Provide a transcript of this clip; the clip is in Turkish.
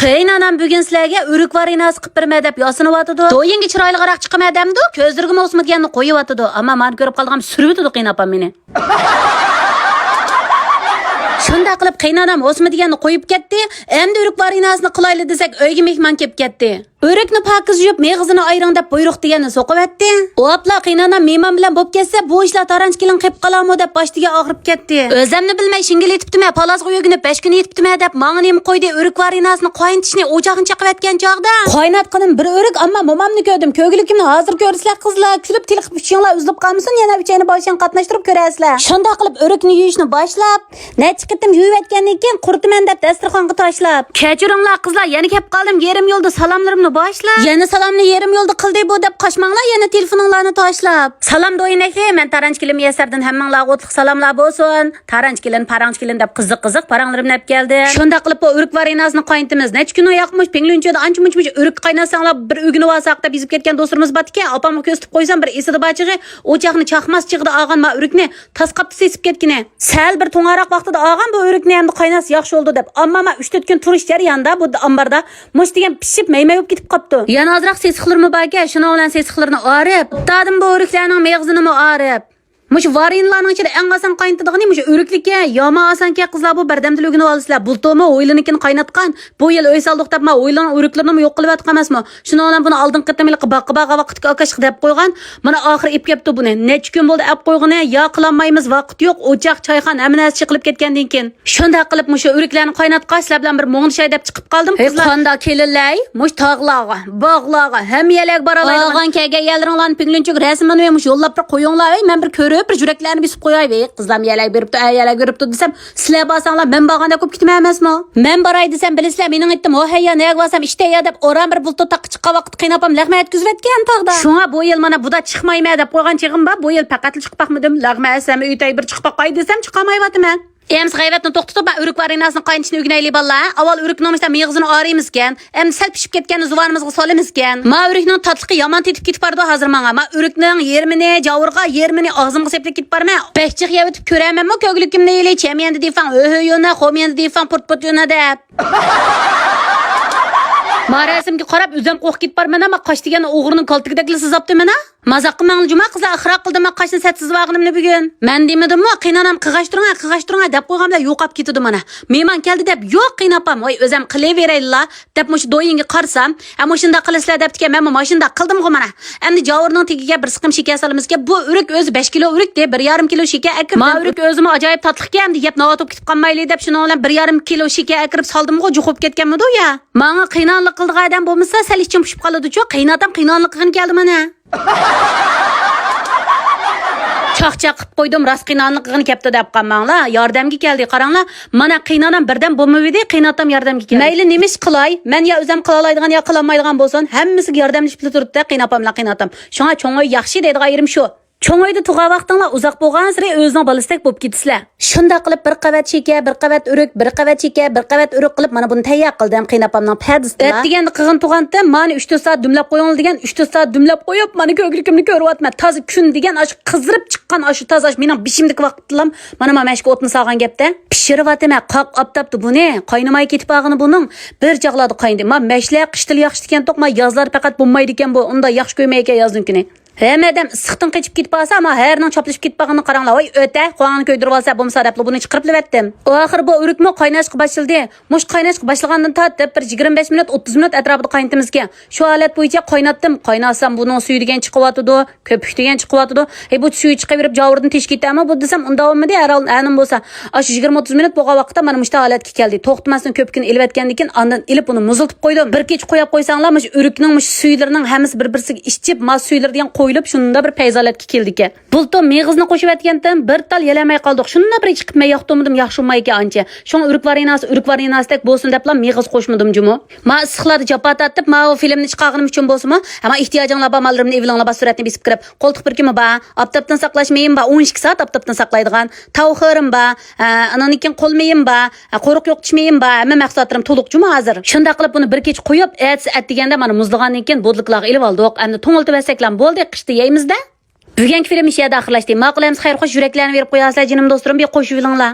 Qaynanam bugun sizlarga o'rik varinasi qilib berma deb yosinyotidi. Doyinga chiroyli qaraq chiqma demdi. Ko'zlariga o'smaganini qo'yibotidi. Ammo men ko'rib qolgan suribotidi qaynapam meni. Shunda qilib qaynanam o'smaganini qo'yib ketdi. Endi o'rik varinasini qilayli desak, uyga mehmon kelib ketdi. O'rikni pakiz yub, meg'izini ayron deb buyruq deganini so'qibatdi. O'pla qaynanam mehmon bilan bo'lib ketsa, bu ishlar taranchkilin qilib qolamo deb boshtiga og'rib ketdi. O'zimni bilmay shingil yetibdimi, palazga uyg'inib 5 kun yetibdimi deb mangni nima qo'ydi, o'rik varinasini qo'yintishni o'chog'ini chaqayotgan chog'da. Qo'ynatqinim bir o'rik, ammo momamni ko'rdim. Ko'glikimni hozir ko'rsizlar qizlar, kulib tilqib uchinglar uzilib qolmasin, yana uchayni boshidan qatnashtirib ko'rasizlar. Shunda qilib o'rikni yuyishni boshlab, necha qitim yuyayotgandan keyin qurtiman deb dasturxonga tashlab. Kechiringlar qizlar, yana kelib qoldim, yerim yo'lda salomlarimni boshla. Yana salomni yerim yo'lda qildi bu deb qochmanglar, yana telefoninglarni tashlab. Salom do'yinakli, men taranchkilim yasardan hammanglarga o'tliq salomlar bo'lsin. Taranchkilin, paranchkilin deb qiziq paranglarimni olib keldi. Shunda qilib bu o'rik varinasini qo'yintimiz. Necha kun yoqmish, penglunchada ancha-muncha o'rik qaynasanglar, bir uyini olsaq deb bizib ketgan do'stlarimiz bor ekan. Opamga ko'zitib qo'ysam, bir esida bachig'i o'choqni chaqmas chig'ida olgan ma o'rikni tasqabdi sesib ketgine. Sal bir to'ng'aroq vaqtida olgan bu o'rikni endi qaynasi yaxshi oldu deb. Ammo men 3-4 kun turish jarayonida bu ambarda mush degan pishib maymayib ketib qopti. Yana ozroq sesiqlarmi borga, shuna bilan sesiqlarni orib, dadim bu o'riklarning meg'zini orib. Mush varinlarning ichida eng oson qaynatadigan mush o'riklikka, yoma osonki qizlar bu birdamda o'rganib olasizlar. Bultomi o'ylinikini qaynatgan, bu yil o'y soldiq deb men o'ylagan o'riklarini yo'q qilib atgan emasmi? Shuna bilan buni oldin qitimili qibaqa vaqtga akash deb qo'ygan. Mana oxir ip kelibdi buni. Necha kun bo'ldi ap qo'ygani, yo qilolmaymiz, vaqt yo'q, o'choq, choyxon hammasi chiqilib ketgandan keyin. Shunda qilib mush o'riklarni qaynatqach, sizlar bilan bir mo'ng'il shay deb chiqib qoldim. Qizlar qanda kelinlay, mush tog'larga, bog'larga, ham yelak boralaydigan kelgan yerlaringlarni pinglunchuk rasmini mush yo'llab bir qo'yinglar. Men bir ko'rib bir yuraklarni bisib qo'yaylik. Qizlam yalak beribdi, yalak beribdi desam, sizlar borsanglar men borganda ko'p ketmay emasmi? Men boray desam, bilasizlar, mening aytdim, "O hayya, nega borsam ishda ya" deb oran bir bulto taqqa chiqqan vaqt qaynapam lag'ma yetkizib etgan tog'da. Shunga bu yil mana buda chiqmayman deb qo'ygan chig'im bor. Bu yil faqat chiqmoqmidim. Lag'ma asam uytay bir chiqib qo'y desam, chiqamayapman. Ems g'ayvatni to'xtatib, ben o'rik varinasini qaynatishni o'rganaylik ballar. Avval o'rik nomishda meg'izini oraymiz-kan, endi sal pishib ketganini zuvanimizga solamizkan. Ma o'rikning tatligi yomon tetib ketib bordi hozir menga. Ma o'rikning yermini, javurga, yermini og'zimga seplab ketib borman. Bekchiq yevitib ko'ramanmi ko'glikimni yili, chemiyanda defan, o'hiyona, xomiyanda defan, port-portona deb. Marasimga qarab o'zim qo'rqib ketib borman, ammo qoch degan o'g'rining koltigidagini sizabdi mana. Mazaq qilmang juma qizlar, ixroq qildim men qochni satsiz vaqtimni bugun. Men demadimmi, qiynanam qig'ashtiring deb qo'yganlar yo'qab ketdi mana. Mehmon keldi deb, yo'q qiynapam, voy o'zim qilaveraylar deb mush do'yinga qarsam, ammo shunda qilasizlar debdi-ki, men mashina qildim-ku mana. Endi javurning tegiga bir siqim shakar solamizga, bu o'rik o'zi 5 kilo o'rik deb 1,5 kilo shakar akib. Men o'rik o'zim ajoyib tatliqkan deb navotib ketib qolmaylik deb shuni bilan 1,5 kilo shakar akirib soldim-ku, juqib ketganmidi ya. Menga qiynonlik qildigan odam bo'lmasa, sal ichim pishib qoladi-ku, qiynatam qiynonlik qilgan keldi mana. Chaqchaq qilib qo'ydim, rost qiynonlik qilgan kepti deb qolmanglar. Yordamga keldi, qaranglar. Mana qiynonam birdan bo'lmadi, qiynatam yordamga keldi. Mayli nemish qilay, men ya o'zim qila oladigan yo qila olmaydigan bo'lsin, hammasiga yordamlashib turibdi, qiynapamlar qiynatam. Shunga cho'ngoy yaxshi deydigan yerim shu. Cho'ngoyda tug'a vaqtinglar uzoq bo'lgan sari o'zining balisdak bo'lib ketisizlar. Shunda qilib bir qavat shakar, bir qavat o'rik, bir qavat shakar, bir qavat o'rik qilib mana buni tayyor qildim qiynapamning padisida. Deganda qilgan tug'anda meni 3-4 soat dumlab qo'ying degan, 3-4 soat dumlab qo'yib, meni ko'glikimni ko'ryapman. Toza kun degan ash qizirib chiqqan ash toza mening bishimlik vaqtlam mana mashga o'tni solgan gapda. Pishiryapman, qoq optabdi buni. Qaynamay ketib qolgani buning. Bir jag'ladi qayndi. Men mashlar qishtil yaxshi ekan to'qma, yozlar faqat bo'lmaydi ekan bu. Unda yaxshi ko'ymay ekan yozning kuni. Hammadan issiqdan qochib ketib qolsa, ammo herning choplashib ketib qolganini qaranglar. Voy o'ta, qo'ng'ini ko'ydirib olsa, bo'lmasa debli buni chiqirib levatdim. Oxir bu o'rikmi qaynashga boshladi. Mush qaynashga boshlagandan tortib bir 25 minut, 30 minut atrofida qaynatimizga. Shu holat bo'yicha qaynatdim. Qaynasam buning suvi degan chiqyotidi, ko'pik degan chiqyotidi. Bu suvi chiqaverib javurdan teshib ketdi, ammo bu desam unda bo'lmadi. Aral anim bo'lsa, ash 20-30 minut bo'lgan vaqtda mana mushta holatga keldi. To'xtamasdan ko'pikni ilvatgandan keyin ondan ilib uni muziltib qo'ydim. Bir kech qo'yib qo'ysanglar, mush o'rikning mush suvlarining hammasi bir-birsiga ichib, mas suvlar degan qo'yilib, shunda bir payzolatga keldik. Bulto meg'izni qo'shib atgandan bir tal yelamay qoldik. Shunda bir chiqib yoqdimdim, yaxshimay ekan ancha. Shun o'rik varinasidek bo'lsin deblar meg'iz qo'shmadim jumu. Men issiqlarda japat atib, men o filmni chiqarganim uchun bo'lsinmi? Ammo ehtiyojinglar bor, mallarimni evlanglar bor suratni besib kirib, qo'ltiq birkimi bor, aptapdan saqlashmayim bor, 12 soat aptapdan saqlaydigan. Tavxirim bor, ananikin qo'lmayim bor, qo'riq yo'qtishmayim bor, hamma maqsadlarim to'liq jumu hozir. Shunda qilib buni bir kech qo'yib, at deganda mana muzlagandan keyin bodliqlarga ilib oldik. Endi to'ngiltib asaklan bo'ldi, qishda yeymizda. Bugungi film ish yerda oxirlashdi. Ma'qulamiz, xayr, xush yuraklarni berib qo'yasizlar, jinim do'stlarim, bir qo'shib olinglar.